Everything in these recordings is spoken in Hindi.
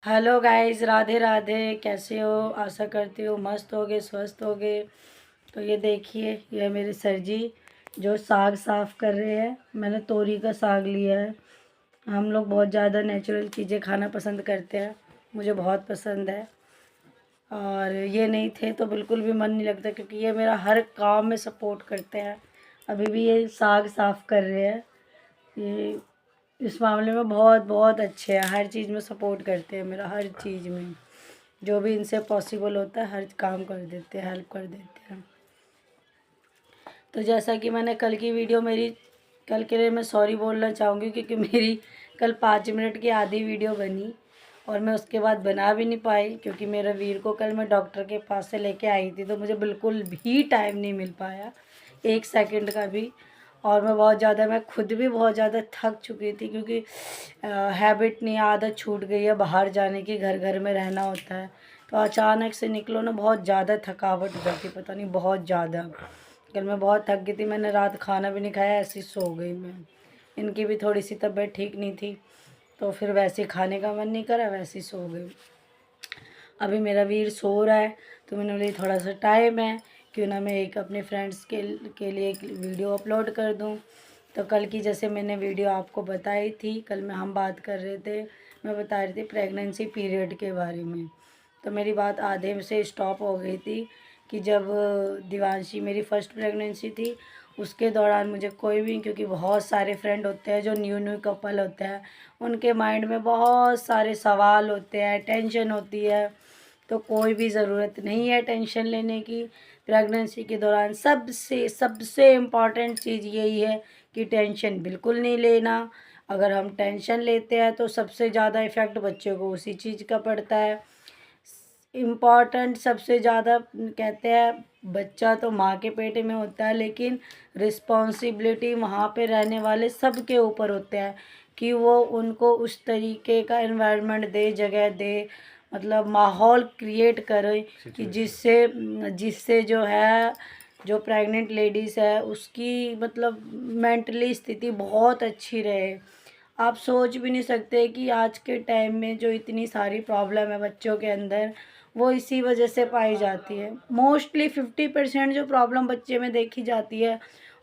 Hello guys, Radhe Radhe. कैसे हो? आशा करती हूँ मस्त होगे, स्वस्थ होगे। तो ये देखिए, ये मेरे सर जी जो साग साफ़ कर रहे हैं। मैंने तोरी का साग लिया है। हम लोग बहुत ज़्यादा नेचुरल चीज़ें खाना पसंद करते हैं, मुझे बहुत पसंद है। और ये नहीं थे तो बिल्कुल भी मन नहीं लगता, क्योंकि ये मेरा हर काम में सपोर्ट करते हैं। अभी भी ये साग साफ़ कर रहे हैं। ये इस मामले में बहुत बहुत अच्छे हैं, हर चीज़ में सपोर्ट करते हैं मेरा, हर चीज़ में जो भी इनसे पॉसिबल होता है हर काम कर देते हैं, हेल्प कर देते हैं। तो जैसा कि मैंने कल की वीडियो मेरी, कल के लिए मैं सॉरी बोलना चाहूँगी, क्योंकि मेरी कल 5 मिनट की आधी वीडियो बनी और मैं उसके बाद बना भी नहीं पाई, क्योंकि मेरा वीर को कल मैं डॉक्टर के पास से लेके आई थी, तो मुझे बिल्कुल भी टाइम नहीं मिल पाया, 1 सेकंड का भी। और मैं खुद भी बहुत ज़्यादा थक चुकी थी, क्योंकि हैबिट नहीं, आदत छूट गई है बाहर जाने की, घर घर में रहना होता है। तो अचानक से निकलो ना, बहुत ज़्यादा थकावट हो जाती, पता नहीं बहुत ज़्यादा। कल मैं बहुत थक गई थी, मैंने रात खाना भी नहीं खाया, ऐसी सो गई मैं। इनकी भी थोड़ी सी तबीयत ठीक नहीं थी, तो फिर वैसे खाने का मन नहीं करा, वैसे ही सो गई। अभी मेरा वीर सो रहा है, तो मैंने बोली थोड़ा सा टाइम है, क्यों ना मैं एक अपने फ्रेंड्स के लिए एक वीडियो अपलोड कर दूं। तो कल की जैसे मैंने वीडियो आपको बताई थी, कल में हम बात कर रहे थे, मैं बता रही थी प्रेगनेंसी पीरियड के बारे में। तो मेरी बात आधे में से स्टॉप हो गई थी कि जब दिवांशी मेरी फर्स्ट प्रेगनेंसी थी, उसके दौरान मुझे कोई भी, क्योंकि बहुत सारे फ्रेंड होते हैं जो न्यू न्यू कपल होते हैं, उनके माइंड में बहुत सारे सवाल होते हैं, टेंशन होती है। तो कोई भी ज़रूरत नहीं है टेंशन लेने की। प्रेगनेंसी के दौरान सबसे सबसे इम्पॉर्टेंट चीज़ यही है कि टेंशन बिल्कुल नहीं लेना। अगर हम टेंशन लेते हैं तो सबसे ज़्यादा इफ़ेक्ट बच्चे को उसी चीज़ का पड़ता है। इम्पॉर्टेंट सबसे ज़्यादा कहते हैं, बच्चा तो माँ के पेट में होता है, लेकिन रिस्पॉन्सिबिलिटी वहाँ पे रहने वाले सब के ऊपर होते हैं कि वो उनको उस तरीके का एनवायरनमेंट दे, जगह दे, मतलब माहौल क्रिएट करे कि जिससे जिससे जो है, जो प्रेग्नेंट लेडीज़ है उसकी मतलब मेंटली स्थिति बहुत अच्छी रहे। आप सोच भी नहीं सकते कि आज के टाइम में जो इतनी सारी प्रॉब्लम है बच्चों के अंदर, वो इसी वजह से पाई जाती है। मोस्टली 50% जो प्रॉब्लम बच्चे में देखी जाती है,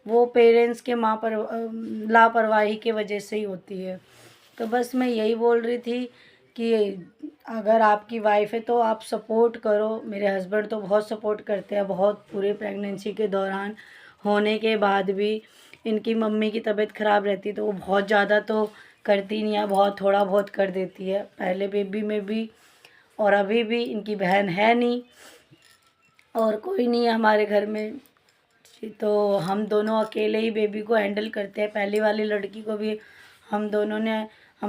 वो पेरेंट्स के लापरवाही की वजह से ही होती है। तो बस मैं यही बोल रही थी कि अगर आपकी वाइफ है तो आप सपोर्ट करो। मेरे हस्बैंड तो बहुत सपोर्ट करते हैं, बहुत पूरे प्रेगनेंसी के दौरान होने के बाद भी। इनकी मम्मी की तबीयत ख़राब रहती तो वो बहुत ज़्यादा तो करती नहीं है, बहुत थोड़ा बहुत कर देती है, पहले बेबी में भी और अभी भी। इनकी बहन है नहीं और कोई नहीं है हमारे घर में, तो हम दोनों अकेले ही बेबी को हैंडल करते हैं। पहली वाली लड़की को भी हम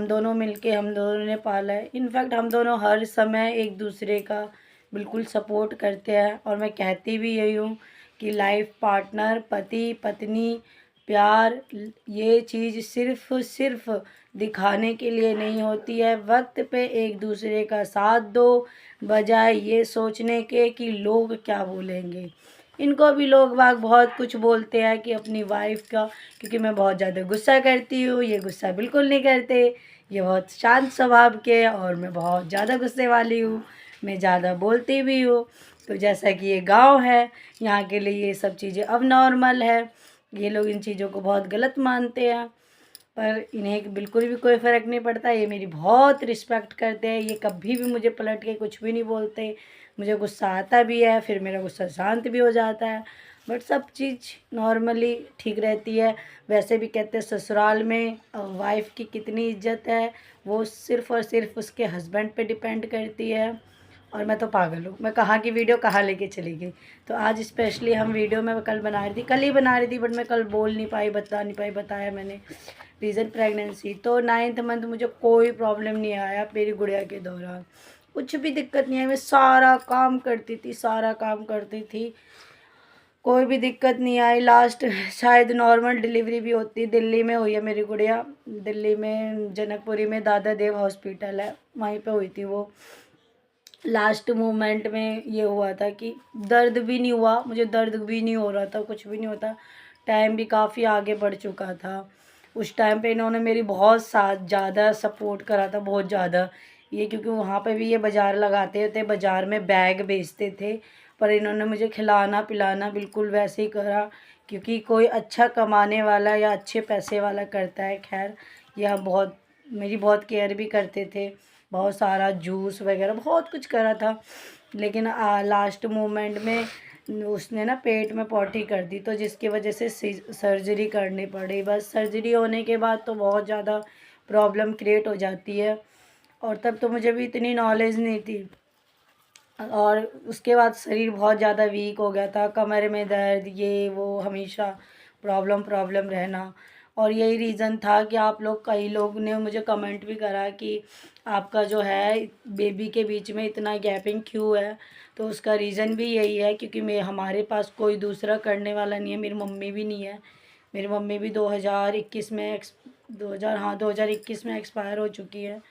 दोनों मिलके हम दोनों ने पाला है। इनफैक्ट हम दोनों हर समय एक दूसरे का बिल्कुल सपोर्ट करते हैं। और मैं कहती भी यही हूँ कि लाइफ पार्टनर, पति पत्नी, प्यार, ये चीज़ सिर्फ सिर्फ दिखाने के लिए नहीं होती है। वक्त पे एक दूसरे का साथ दो, बजाय ये सोचने के कि लोग क्या बोलेंगे। इनको भी लोग बाग बहुत कुछ बोलते हैं कि अपनी वाइफ का, क्योंकि मैं बहुत ज़्यादा गुस्सा करती हूँ, ये गुस्सा बिल्कुल नहीं करते। ये बहुत शांत स्वभाव के और मैं बहुत ज़्यादा गुस्से वाली हूँ, मैं ज़्यादा बोलती भी हूँ। तो जैसा कि ये गांव है, यहाँ के लिए ये सब चीज़ें अब नॉर्मल है। ये लोग इन चीज़ों को बहुत गलत मानते हैं, पर इन्हें बिल्कुल भी कोई फ़र्क नहीं पड़ता। ये मेरी बहुत रिस्पेक्ट करते हैं, ये कभी भी मुझे पलट के कुछ भी नहीं बोलते। मुझे गुस्सा आता भी है, फिर मेरा गुस्सा शांत भी हो जाता है, बट सब चीज़ नॉर्मली ठीक रहती है। वैसे भी कहते हैं ससुराल में वाइफ़ की कितनी इज्जत है, वो सिर्फ़ और सिर्फ उसके हस्बैंड पे डिपेंड करती है। और मैं तो पागल हूँ, मैं कहाँ की वीडियो कहाँ लेके चली गई। तो आज स्पेशली हम वीडियो मैं कल बना रही थी, कल ही बना रही थी, बट मैं कल बोल नहीं पाई, बता नहीं पाई। बताया मैंने रीज़न प्रेगनेंसी। तो 9th मंथ मुझे कोई प्रॉब्लम नहीं आया मेरी गुड़िया के दौरान, कुछ भी दिक्कत नहीं आई। मैं सारा काम करती थी, सारा काम करती थी, कोई भी दिक्कत नहीं आई। लास्ट शायद नॉर्मल डिलीवरी भी होती, दिल्ली में हुई है मेरी गुड़िया, दिल्ली में जनकपुरी में दादा देव हॉस्पिटल है, वहीं पे हुई थी वो। लास्ट मोमेंट में ये हुआ था कि दर्द भी नहीं हुआ, मुझे दर्द भी नहीं हो रहा था, कुछ भी नहीं होता। टाइम भी काफ़ी आगे बढ़ चुका था। उस टाइम पे इन्होंने मेरी बहुत साथ ज़्यादा सपोर्ट करा था, बहुत ज़्यादा। ये क्योंकि वहाँ पे भी ये बाज़ार लगाते थे, बाज़ार में बैग बेचते थे, पर इन्होंने मुझे खिलाना पिलाना बिल्कुल वैसे ही करा, क्योंकि कोई अच्छा कमाने वाला या अच्छे पैसे वाला करता है। खैर यह बहुत मेरी बहुत केयर भी करते थे, बहुत सारा जूस वगैरह बहुत कुछ करा था, लेकिन लास्ट मोमेंट में उसने ना पेट में पॉटी कर दी, तो जिसकी वजह से सर्जरी करनी पड़ी। बस सर्जरी होने के बाद तो बहुत ज़्यादा प्रॉब्लम क्रिएट हो जाती है, और तब तो मुझे भी इतनी नॉलेज नहीं थी, और उसके बाद शरीर बहुत ज़्यादा वीक हो गया था, कमर में दर्द ये वो हमेशा प्रॉब्लम रहना। और यही रीज़न था कि आप लोग कई लोग ने मुझे कमेंट भी करा कि आपका जो है बेबी के बीच में इतना गैपिंग क्यों है। तो उसका रीज़न भी यही है, क्योंकि हमारे पास कोई दूसरा करने वाला नहीं है, मेरी मम्मी भी नहीं है। मेरी मम्मी भी 2021 में 2021 में एक्सपायर हो चुकी है,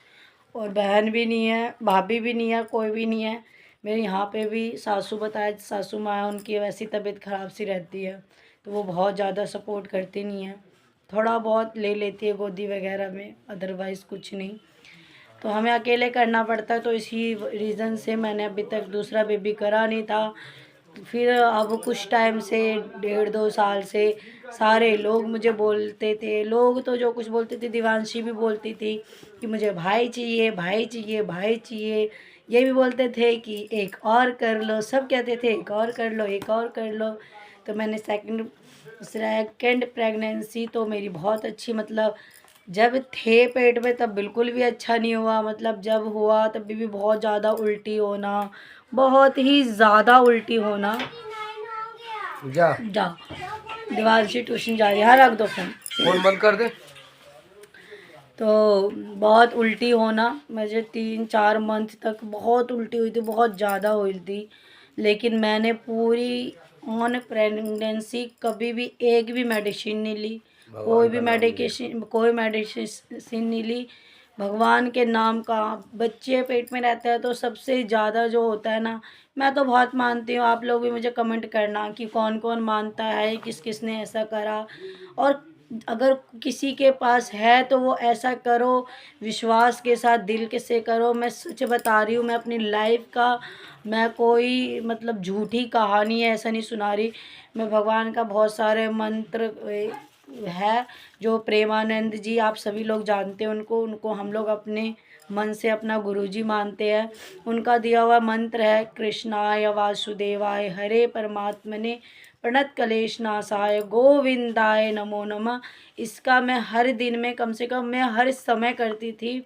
और बहन भी नहीं है, भाभी भी नहीं है, कोई भी नहीं है। मेरे यहाँ पे भी सासू बताए, सासू माँ उनकी वैसी तबीयत ख़राब सी रहती है, तो वो बहुत ज़्यादा सपोर्ट करती नहीं है, थोड़ा बहुत ले लेती है गोदी वगैरह में, अदरवाइज़ कुछ नहीं। तो हमें अकेले करना पड़ता है, तो इसी रीज़न से मैंने अभी तक दूसरा बेबी करा नहीं था। फिर अब कुछ टाइम से 1.5-2 साल से सारे लोग मुझे बोलते थे, लोग तो जो कुछ बोलते थे, दिवांशी भी बोलती थी कि मुझे भाई चाहिए, भाई चाहिए, भाई चाहिए। ये भी बोलते थे कि एक और कर लो, सब कहते थे एक और कर लो, एक और कर लो। तो मैंने सेकंड प्रेगनेंसी तो मेरी बहुत अच्छी, मतलब जब थे पेट में तब बिल्कुल भी अच्छा नहीं हुआ, मतलब जब हुआ तब भी बहुत ज़्यादा उल्टी होना, बहुत ही ज़्यादा उल्टी होना। जा जा दिवांशी ट्यूशन जा रही है, हाँ रख दो फोन बंद कर दे। तो बहुत उल्टी होना, मुझे 3-4 मंथ तक बहुत उल्टी हुई थी, बहुत ज़्यादा हुई थी। लेकिन मैंने पूरी ऑन प्रेगनेंसी कभी भी एक भी मेडिसिन नहीं ली, कोई मेडिसिन नहीं ली। भगवान के नाम का, बच्चे पेट में रहते हैं तो सबसे ज़्यादा जो होता है ना, मैं तो बहुत मानती हूँ, आप लोग भी मुझे कमेंट करना कि कौन कौन मानता है, किस किस ने ऐसा करा। और अगर किसी के पास है तो वो ऐसा करो, विश्वास के साथ दिल के से करो। मैं सच बता रही हूँ, मैं अपनी लाइफ का, मैं कोई मतलब झूठी कहानी है ऐसा नहीं सुना रही। मैं भगवान का बहुत सारे मंत्र है, जो प्रेमानंद जी, आप सभी लोग जानते हैं उनको हम लोग अपने मन से अपना गुरुजी मानते हैं। उनका दिया हुआ मंत्र है, कृष्णाय वासुदेवाय हरे परमात्मने प्रणत कलेश नाशाय गोविंदाय नमो नमः। इसका मैं हर दिन में कम से कम मैं हर समय करती थी।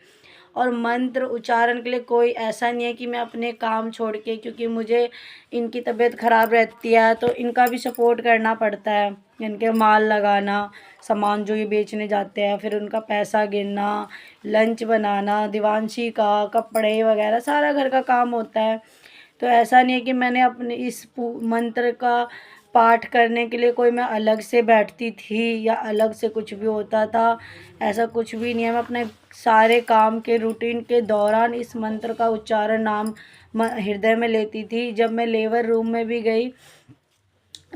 और मंत्र उच्चारण के लिए कोई ऐसा नहीं है कि मैं अपने काम छोड़ के, क्योंकि मुझे इनकी तबीयत ख़राब रहती है तो इनका भी सपोर्ट करना पड़ता है, इनके माल लगाना, सामान जो ये बेचने जाते हैं, फिर उनका पैसा गिनना, लंच बनाना, दिवांशी का कपड़े वगैरह सारा घर का काम होता है। तो ऐसा नहीं है कि मैंने अपने इस मंत्र का पाठ करने के लिए कोई मैं अलग से बैठती थी या अलग से कुछ भी होता था, ऐसा कुछ भी नहीं है। मैं अपने सारे काम के रूटीन के दौरान इस मंत्र का उच्चारण नाम हृदय में लेती थी। जब मैं लेबर रूम में भी गई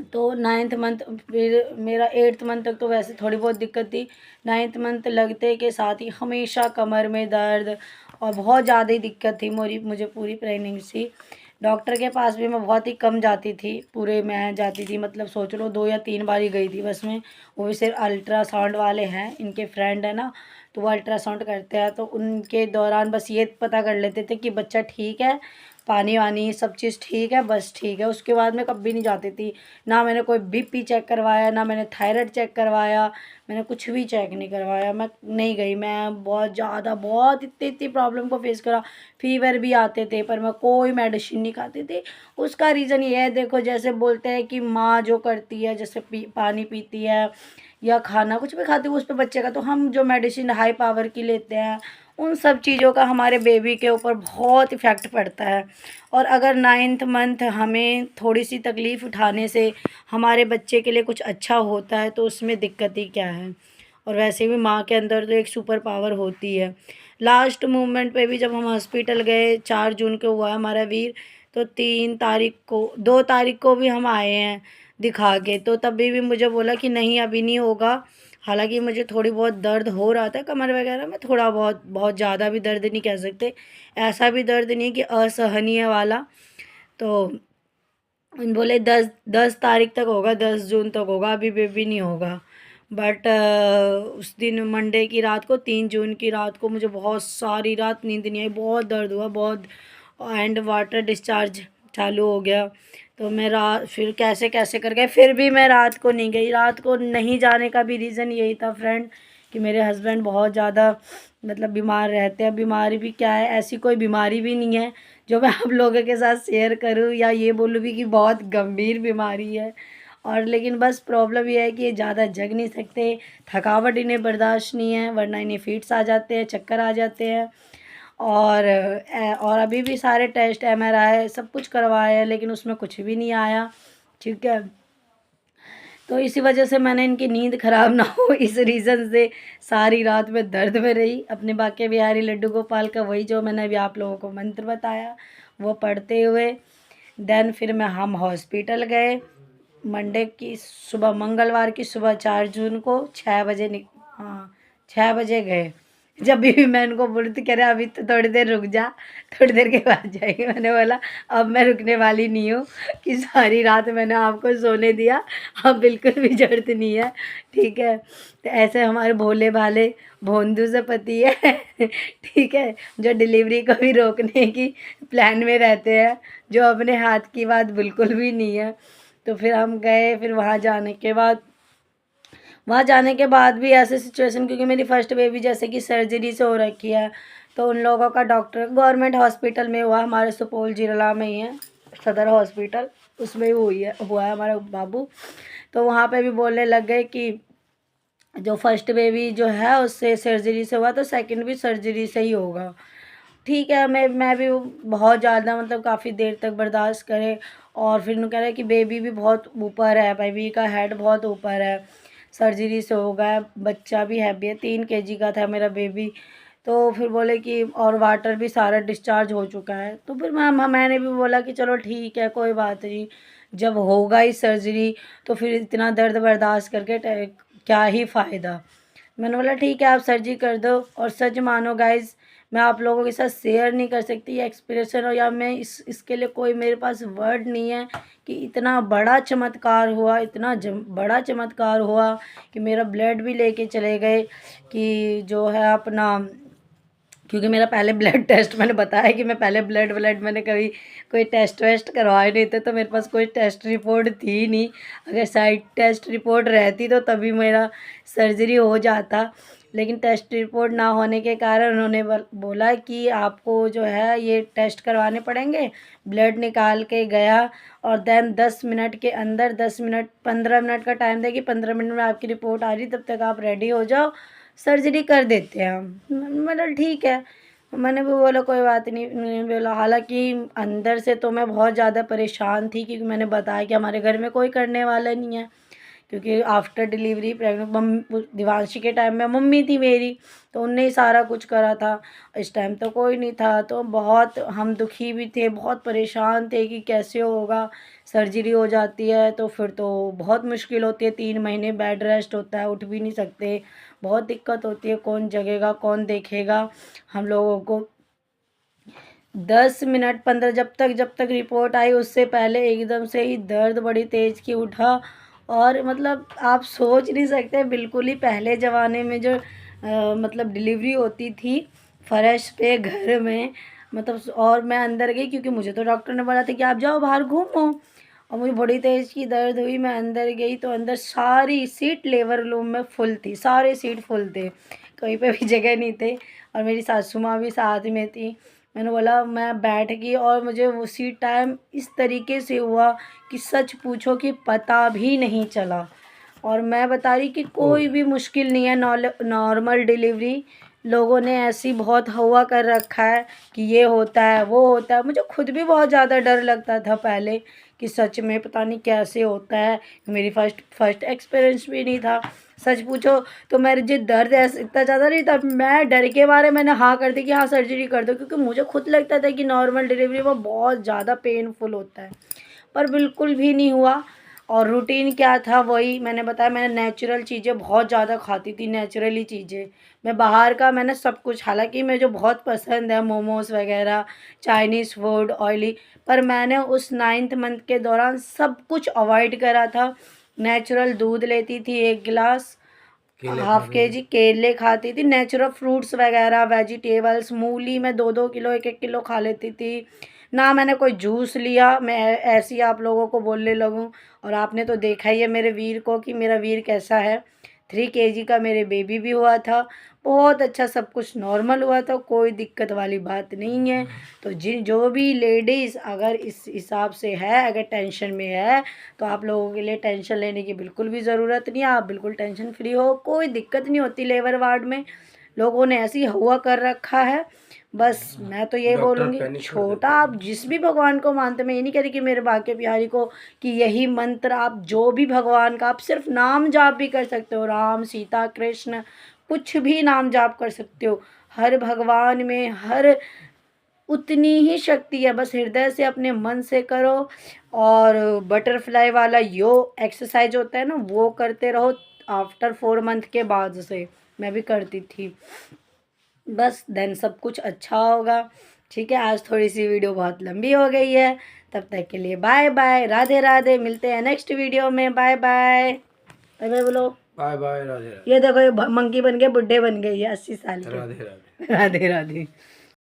तो 9th मंथ, फिर मेरा 8th मंथ तक तो वैसे थोड़ी बहुत दिक्कत थी, 9th मंथ लगते के साथ ही हमेशा कमर में दर्द और बहुत ज़्यादा ही दिक्कत थी मुझे पूरी प्रेगनेंसी। डॉक्टर के पास भी मैं बहुत ही कम जाती थी, पूरे मैं जाती थी मतलब सोच लो 2 या 3 बार ही गई थी बस में। वो भी सिर्फ अल्ट्रासाउंड वाले हैं, इनके फ्रेंड है ना, तो वो अल्ट्रासाउंड करते हैं, तो उनके दौरान बस ये पता कर लेते थे कि बच्चा ठीक है, पानी वानी सब चीज़ ठीक है, बस ठीक है। उसके बाद मैं कभी नहीं जाती थी, ना मैंने कोई बीपी चेक करवाया, ना मैंने थायराइड चेक करवाया, मैंने कुछ भी चेक नहीं करवाया, मैं नहीं गई। मैं बहुत ज़्यादा बहुत इतनी प्रॉब्लम को फेस करा, फीवर भी आते थे पर मैं कोई मेडिसिन नहीं खाती थी। उसका रीज़न ये है, देखो जैसे बोलते हैं कि माँ जो करती है, जैसे पानी पीती है या खाना कुछ भी खाती है उस पर बच्चे का, तो हम जो मेडिसिन हाई पावर की लेते हैं उन सब चीज़ों का हमारे बेबी के ऊपर बहुत इफ़ेक्ट पड़ता है। और अगर 9th मंथ हमें थोड़ी सी तकलीफ़ उठाने से हमारे बच्चे के लिए कुछ अच्छा होता है तो उसमें दिक्कत ही क्या है। और वैसे भी माँ के अंदर तो एक सुपर पावर होती है। लास्ट मोमेंट पे भी जब हम हॉस्पिटल गए, 4 जून को हुआ हमारा वीर, तो 3 तारीख को 2 तारीख को भी हम आए हैं दिखा के, तो तभी भी मुझे बोला कि नहीं अभी नहीं होगा, हालांकि मुझे थोड़ी बहुत दर्द हो रहा था कमर वगैरह में, थोड़ा बहुत, बहुत ज़्यादा भी दर्द नहीं कह सकते, ऐसा भी दर्द नहीं कि असहनीय वाला। तो उन बोले 10 तारीख तक होगा, 10 जून तक होगा, अभी बेबी नहीं होगा। बट उस दिन मंडे की रात को, 3 जून की रात को मुझे बहुत सारी रात नींद नहीं आई, बहुत दर्द हुआ बहुत, एंड वाटर डिस्चार्ज चालू हो गया। तो मैं रात फिर कैसे कैसे करके फिर भी मैं रात को नहीं गई। रात को नहीं जाने का भी रीज़न यही था फ्रेंड कि मेरे हस्बैंड बहुत ज़्यादा मतलब बीमार रहते हैं। बीमारी भी क्या है, ऐसी कोई बीमारी भी नहीं है जो मैं आप लोगों के साथ शेयर करूं या ये बोलूँ भी कि बहुत गंभीर बीमारी है। और लेकिन बस प्रॉब्लम ये है कि ये ज़्यादा जग नहीं सकते, थकावट इन्हें बर्दाश्त नहीं है, वरना इन्हें फिट्स आ जाते हैं, चक्कर आ जाते हैं। और अभी भी सारे टेस्ट MRI सब कुछ करवाए हैं, लेकिन उसमें कुछ भी नहीं आया। ठीक है, तो इसी वजह से मैंने इनकी नींद ख़राब ना हो इस रीज़न से सारी रात में दर्द में रही। अपने बाके बिहारी लड्डू गोपाल का वही जो मैंने अभी आप लोगों को मंत्र बताया वो पढ़ते हुए देन फिर हम हॉस्पिटल गए। मंडे की सुबह, मंगलवार की सुबह 4 जून को 6 बजे 6 बजे गए। जब भी मैं इनको बोली तो कह रहे अभी तो थोड़ी देर रुक जा, थोड़ी देर के बाद जाएंगे। मैंने बोला अब मैं रुकने वाली नहीं हूँ कि सारी रात मैंने आपको सोने दिया, अब बिल्कुल भी ज़रूरत नहीं है। ठीक है, तो ऐसे हमारे भोले भाले भोंदू से पति है ठीक है, जो डिलीवरी को भी रोकने की प्लान में रहते हैं, जो अपने हाथ की बात बिल्कुल भी नहीं है। तो फिर हम गए, फिर वहाँ जाने के बाद भी ऐसे सिचुएशन, क्योंकि मेरी फर्स्ट बेबी जैसे कि सर्जरी से हो रखी है, तो उन लोगों का डॉक्टर गवर्नमेंट हॉस्पिटल में हुआ, हमारे सुपौल जिला में ही है सदर हॉस्पिटल, उसमें ही हुआ है हमारा बाबू। तो वहाँ पे भी बोलने लग गए कि जो फर्स्ट बेबी जो है उससे सर्जरी से हुआ, तो सेकंड भी सर्जरी से ही होगा। ठीक है, मैं भी बहुत ज़्यादा मतलब काफ़ी देर तक बर्दाश्त करे। और फिर उन्होंने कह रहा है कि बेबी भी बहुत ऊपर है, बेबी का हेड बहुत ऊपर है, सर्जरी से हो गया, बच्चा भी हैवी है, 3 kg का था मेरा बेबी। तो फिर बोले कि और वाटर भी सारा डिस्चार्ज हो चुका है। तो फिर मैंने भी बोला कि चलो ठीक है, कोई बात नहीं, जब होगा ही सर्जरी तो फिर इतना दर्द बर्दाश्त करके क्या ही फ़ायदा। मैंने बोला ठीक है आप सर्जरी कर दो। और सच मानो गाइज, मैं आप लोगों के साथ शेयर नहीं कर सकती ये एक्सप्रेशन, और या मैं इसके लिए कोई मेरे पास वर्ड नहीं है कि इतना बड़ा चमत्कार हुआ, इतना बड़ा चमत्कार हुआ कि मेरा ब्लड भी लेके चले गए कि जो है अपना, क्योंकि मेरा पहले ब्लड टेस्ट, मैंने बताया कि मैं पहले ब्लड मैंने कभी कोई टेस्ट वेस्ट करवाए नहीं थे, तो मेरे पास कोई टेस्ट रिपोर्ट थी नहीं। अगर साइड टेस्ट रिपोर्ट रहती तो तभी मेरा सर्जरी हो जाता, लेकिन टेस्ट रिपोर्ट ना होने के कारण उन्होंने बोला कि आपको जो है ये टेस्ट करवाने पड़ेंगे। ब्लड निकाल के गया और देन 10 मिनट के अंदर, 10 मिनट 15 मिनट का टाइम था कि 15 मिनट में आपकी रिपोर्ट आ रही, तब तक आप रेडी हो जाओ, सर्जरी कर देते हैं हम। मतलब ठीक है, मैंने भी बोला कोई बात नहीं। मैंने बोला, हालांकि अंदर से तो मैं बहुत ज़्यादा परेशान थी, क्योंकि मैंने बताया कि हमारे घर में कोई करने वाला नहीं है, क्योंकि आफ्टर डिलीवरी प्रेगनेंट दिवांशी के टाइम में मम्मी थी मेरी, तो उनने ही सारा कुछ करा था, इस टाइम तो कोई नहीं था। तो बहुत हम दुखी भी थे, बहुत परेशान थे कि कैसे होगा, सर्जरी हो जाती है तो फिर तो बहुत मुश्किल होती है, 3 महीने बेड रेस्ट होता है, उठ भी नहीं सकते, बहुत दिक्कत होती है, कौन जगेगा कौन देखेगा हम लोगों को। 10 मिनट 15, जब तक रिपोर्ट आई उससे पहले एकदम से ही दर्द बड़ी तेज़ की उठा। और मतलब आप सोच नहीं सकते, बिल्कुल ही पहले ज़माने में जो मतलब डिलीवरी होती थी फर्श पे घर में, मतलब। और मैं अंदर गई, क्योंकि मुझे तो डॉक्टर ने बोला था कि आप जाओ बाहर घूमो, और मुझे बड़ी तेज़ की दर्द हुई। मैं अंदर गई तो अंदर सारी सीट लेबर रूम में फुल थी, सारे सीट फुल थे, कहीं पे भी जगह नहीं थे, और मेरी सासू माँ भी साथ में थी। मैंने बोला, मैं बैठ गई और मुझे उसी टाइम इस तरीके से हुआ कि सच पूछो कि पता भी नहीं चला। और मैं बता रही कि कोई भी मुश्किल नहीं है, नॉर्मल डिलीवरी लोगों ने ऐसी बहुत हवा कर रखा है कि ये होता है वो होता है। मुझे खुद भी बहुत ज़्यादा डर लगता था पहले कि सच में पता नहीं कैसे होता है, मेरी फर्स्ट एक्सपीरियंस भी नहीं था। सच पूछो तो मेरे जो दर्द ऐसा इतना ज़्यादा नहीं था, मैं डर के बारे मैंने हाँ कर दी कि हाँ सर्जरी कर दो, क्योंकि मुझे खुद लगता था कि नॉर्मल डिलीवरी में बहुत ज़्यादा पेनफुल होता है, पर बिल्कुल भी नहीं हुआ। और रूटीन क्या था वही मैंने बताया। मैंने नेचुरल चीज़ें बहुत ज़्यादा खाती थी, नेचुरली चीज़ें। मैं बाहर का मैंने सब कुछ, हालांकि मुझे बहुत पसंद है मोमोज़ वगैरह, चाइनीज़ फूड, ऑयली, पर मैंने उस 9th मंथ के दौरान सब कुछ अवॉइड करा था। नेचुरल दूध लेती थी 1 गिलास, हाफ केजी केले खाती थी, नेचुरल फ्रूट्स वगैरह, वेजिटेबल्स, मूली मैं 2-2 किलो 1-1 किलो खा लेती थी ना। मैंने कोई जूस लिया, मैं ऐसे ही आप लोगों को बोलने लगूं। और आपने तो देखा ही है मेरे वीर को कि मेरा वीर कैसा है। 3 केजी का मेरे बेबी भी हुआ था, बहुत अच्छा, सब कुछ नॉर्मल हुआ था, कोई दिक्कत वाली बात नहीं है। तो जो भी लेडीज़ अगर इस हिसाब से है, अगर टेंशन में है, तो आप लोगों के लिए टेंशन लेने की बिल्कुल भी ज़रूरत नहीं है। आप बिल्कुल टेंशन फ्री हो, कोई दिक्कत नहीं होती लेबर वार्ड में। लोगों ने ऐसी हुआ कर रखा है। बस मैं तो ये बोलूँगी, छोटा आप जिस भी भगवान को मानते, मैं ये नहीं कह रही कि मेरे बाके बिहारी को कि यही मंत्र, आप जो भी भगवान का, आप सिर्फ नाम जाप भी कर सकते हो, राम सीता कृष्ण, कुछ भी नाम जाप कर सकते हो। हर भगवान में हर उतनी ही शक्ति है, बस हृदय से अपने मन से करो। और बटरफ्लाई वाला एक्सरसाइज होता है ना, वो करते रहो। आफ्टर 4 मंथ के बाद से मैं भी करती थी, बस देन सब कुछ अच्छा होगा। ठीक है, आज थोड़ी सी वीडियो बहुत लंबी हो गई है, तब तक के लिए बाय बाय, राधे राधे, मिलते हैं नेक्स्ट वीडियो में, बाय बाय। बाय बोलो, बाय बाय, राधे राधे। ये देखो ये मंकी बन के बुढ़े बन गई है 80 साल के। राधे राधे। राधे राधे।